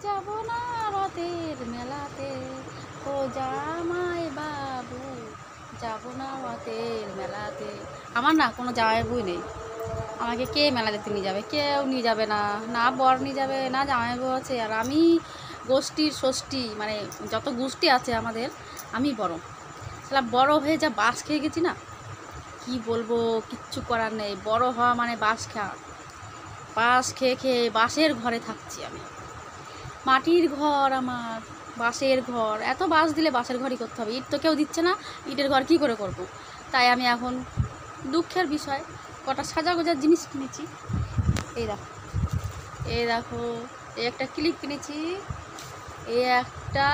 যাব না রথের মেলাতে, ও জামাই বাবু যাব না রথের মেলাতে। আমার না কোনো জামাইবাবুই নেই, আমাকে কে মেলা দেখতে নিয়ে যাবে? কেউ নিয়ে যাবে না, না বর নিয়ে যাবে না জামাইবাবু আছে। আর আমি গোষ্ঠীর ষষ্ঠী, মানে যত গোষ্ঠী আছে আমাদের, আমি বড়। তাহলে বড় হয়ে যা বাস খেয়ে গেছি না, কি বলবো, কিচ্ছু করার নেই। বড় হওয়া মানে বাস খাওয়া, বাস খেয়ে খেয়ে বাসের ঘরে থাকছি আমি। মাটির ঘর আমার, বাঁশের ঘর। এত বাঁশ দিলে বাঁশের ঘরই করতে হবে, ইট তো কেউ দিচ্ছে না, ইটের ঘর কী করে করব। তাই আমি এখন দুঃখের বিষয় কটা সাজা গোজার জিনিস কিনেছি। এই দেখো, এই দেখো, এই একটা ক্লিপ কিনেছি, এই একটা,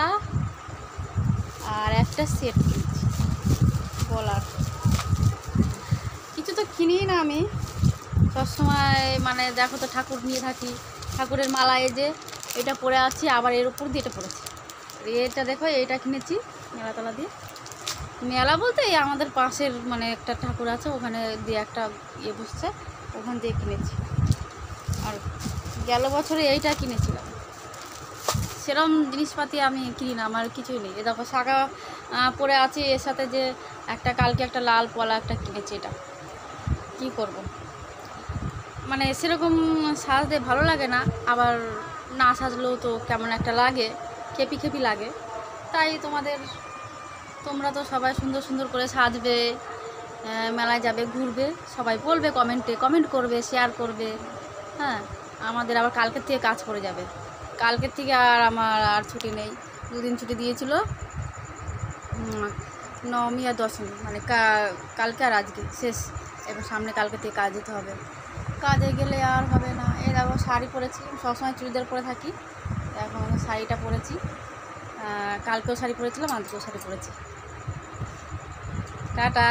আর একটা সেট কিনেছি গলার। কিছু তো কিনি না আমি সবসময়, মানে দেখো তো ঠাকুর নিয়ে থাকি, ঠাকুরের মালা। এই যে এটা পরে আছি, আবার এর উপর দিয়ে এটা পরেছি। এটা দেখো, এইটা কিনেছি মেলাতলা দিয়ে। মেলা বলতে এই আমাদের পাশের মানে একটা ঠাকুর আছে, ওখানে দিয়ে একটা ইয়ে বসছে, ওখান দিয়ে কিনেছি। আর গেল বছরে এইটা কিনেছিলাম। সেরকম জিনিসপাতি আমি কিনি না, আমার কিছুই নেই। এ দেখো শাখা পরে আছে, এর সাথে যে একটা কালকে একটা লাল পলা একটা কিনেছি। এটা কি করব, মানে সেরকম সাজতে ভালো লাগে না, আবার না সাজলেও তো কেমন একটা লাগে, খেপি খেপি লাগে। তাই তোমরা তো সবাই সুন্দর সুন্দর করে সাজবে, মেলায় যাবে, ঘুরবে, সবাই বলবে, কমেন্ট করবে, শেয়ার করবে। হ্যাঁ, আমাদের আবার কালকের থেকে কাজ করে যাবে। কালকের থেকে আমার আর ছুটি নেই, দুদিন ছুটি দিয়েছিল, নবমী আর দশমী, মানে কালকে আর আজকে শেষ। এবার সামনে কালকে থেকে কাজ যেতে হবে, কাজে গেলে আর হবে না। এই দেখো শাড়ি পরেছি, সবসময় চুড়িদার পরে থাকি, এখন শাড়িটা পরেছি। কালকেও শাড়ি পরেছিলাম, আজকেও শাড়ি পরেছি। টাটা।